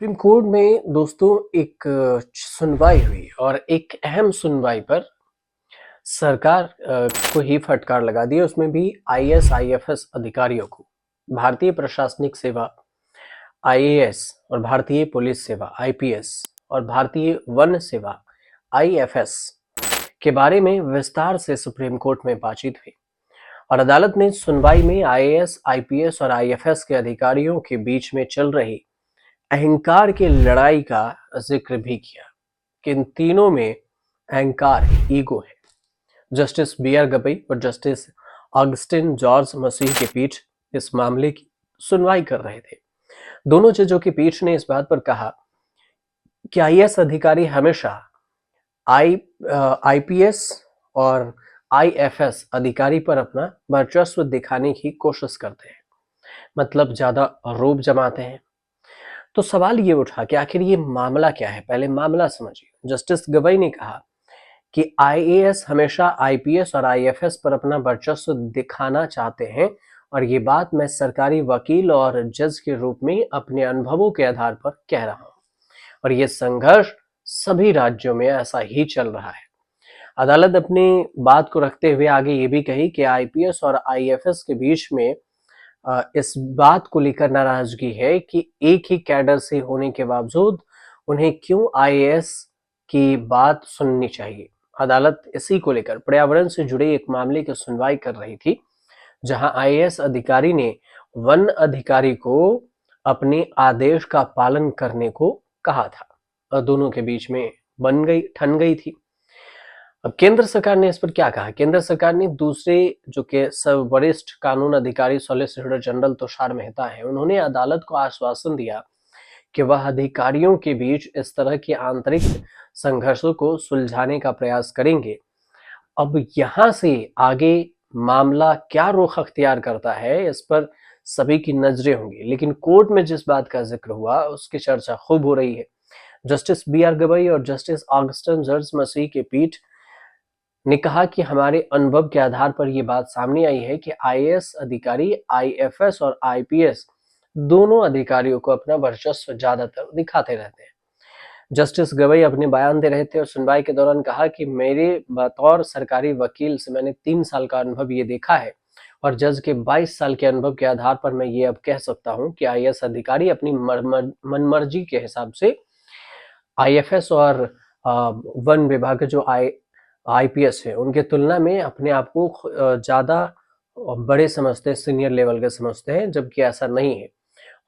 Supreme court में दोस्तों एक सुनवाई हुई और एक अहम सुनवाई पर सरकार को ही फटकार लगा दी। उसमें भी आईएएस आईएफएस अधिकारियों को, भारतीय प्रशासनिक सेवा आईएएस और भारतीय पुलिस सेवा आईपीएस और भारतीय वन सेवा आईएफएस के बारे में विस्तार से सुप्रीम कोर्ट में बातचीत हुई और अदालत ने सुनवाई में आईएएस आईपीएस और आईएफएस के अधिकारियों के बीच में चल रही अहंकार की लड़ाई का जिक्र भी किया कि इन तीनों में अहंकार है, ईगो है। जस्टिस बी आर गवई और जस्टिस ऑगस्टिन जॉर्ज मसीह की पीठ इस मामले की सुनवाई कर रहे थे। दोनों जजों की पीठ ने इस बात पर कहा कि आईएएस अधिकारी हमेशा आईपीएस और आईएफएस अधिकारी पर अपना वर्चस्व दिखाने की कोशिश करते हैं, मतलब ज्यादा रोब जमाते हैं। तो सवाल ये उठा कि आखिर ये मामला क्या है, पहले मामला समझिए। जस्टिस गवई ने कहा कि आईएएस हमेशा आईपीएस और आईएफएस पर अपना वर्चस्व दिखाना चाहते हैं और ये बात मैं सरकारी वकील और जज के रूप में अपने अनुभवों के आधार पर कह रहा हूं और ये संघर्ष सभी राज्यों में ऐसा ही चल रहा है। अदालत अपनी बात को रखते हुए आगे ये भी कही कि आईपीएस और आईएफएस के बीच में इस बात को लेकर नाराजगी है कि एक ही कैडर से होने के बावजूद उन्हें क्यों आईएएस की बात सुननी चाहिए। अदालत इसी को लेकर पर्यावरण से जुड़े एक मामले की सुनवाई कर रही थी, जहां आईएएस अधिकारी ने वन अधिकारी को अपने आदेश का पालन करने को कहा था और दोनों के बीच में ठन गई थी। अब केंद्र सरकार ने इस पर क्या कहा? केंद्र सरकार ने दूसरे जो कि वरिष्ठ कानून अधिकारी सॉलिसिटर जनरल तुषार मेहता है, उन्होंने अदालत को आश्वासन दिया कि वह अधिकारियों के बीच इस तरह के आंतरिक संघर्षों को सुलझाने का प्रयास करेंगे। अब यहां से आगे मामला क्या रुख अख्तियार करता है, इस पर सभी की नजरें होंगी, लेकिन कोर्ट में जिस बात का जिक्र हुआ उसकी चर्चा खूब हो रही है। जस्टिस बी आर गवई और जस्टिस ऑगस्टिन जॉर्ज मसीह की पीठ ने कहा कि हमारे अनुभव के आधार पर यह बात सामने आई है कि आईएएस अधिकारी आईएफएस और आईपीएस दोनों अधिकारियों को अपना वर्चस्व ज्यादातर दिखाते रहते हैं। जस्टिस गवई अपने बयान दे रहे थे और सुनवाई के दौरान कहा कि मेरे बतौर सरकारी वकील से मैंने 3 साल का अनुभव ये देखा है और जज के 22 साल के अनुभव के आधार पर मैं ये अब कह सकता हूं कि आईएएस अधिकारी अपनी मनमर्जी के हिसाब से आईएफएस और वन विभाग के जो आईपीएस है उनके तुलना में अपने आप को ज्यादा बड़े समझते हैं, सीनियर लेवल के समझते हैं, जबकि ऐसा नहीं है।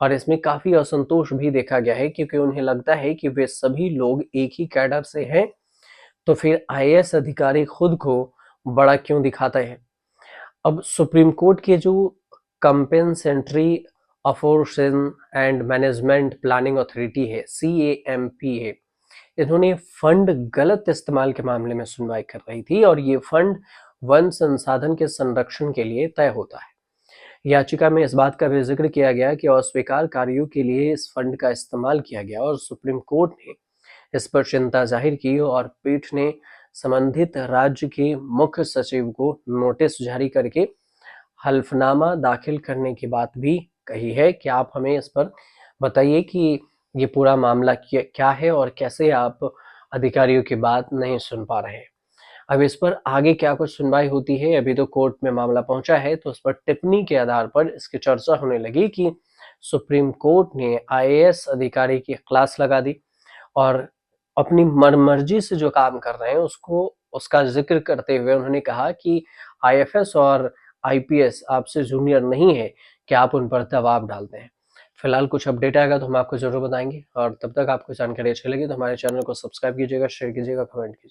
और इसमें काफी असंतोष भी देखा गया है क्योंकि उन्हें लगता है कि वे सभी लोग एक ही कैडर से हैं, तो फिर आईएएस अधिकारी खुद को बड़ा क्यों दिखाते हैं। अब सुप्रीम कोर्ट के जो कंपेंसेंट्री अफोर्शन एंड मैनेजमेंट प्लानिंग अथॉरिटी है, CAMP है, इन्होंने फंड गलत इस्तेमाल के मामले में सुनवाई कर रही थी और ये फंड वन संसाधन के संरक्षण के लिए तय होता है। याचिका में इस बात का भी जिक्र किया गया कि अस्वीकार कार्यों के लिए इस फंड का इस्तेमाल किया गया और सुप्रीम कोर्ट ने इस पर चिंता जाहिर की और पीठ ने संबंधित राज्य के मुख्य सचिव को नोटिस जारी करके हल्फनामा दाखिल करने की बात भी कही है कि आप हमें इस पर बताइए कि ये पूरा मामला क्या है और कैसे आप अधिकारियों की बात नहीं सुन पा रहे हैं। अब इस पर आगे क्या कुछ सुनवाई होती है, अभी तो कोर्ट में मामला पहुंचा है, तो उस पर टिप्पणी के आधार पर इसकी चर्चा होने लगी कि सुप्रीम कोर्ट ने आईएएस अधिकारी की क्लास लगा दी और अपनी मनमर्जी से जो काम कर रहे हैं उसका जिक्र करते हुए उन्होंने कहा कि आईएफएस और आईपीएस आपसे जूनियर नहीं है कि आप उन पर दबाव डालते हैं। फिलहाल कुछ अपडेट आएगा तो हम आपको जरूर बताएंगे और तब तक आपको जानकारी अच्छी लगी तो हमारे चैनल को सब्सक्राइब कीजिएगा, शेयर कीजिएगा, कमेंट कीजिएगा।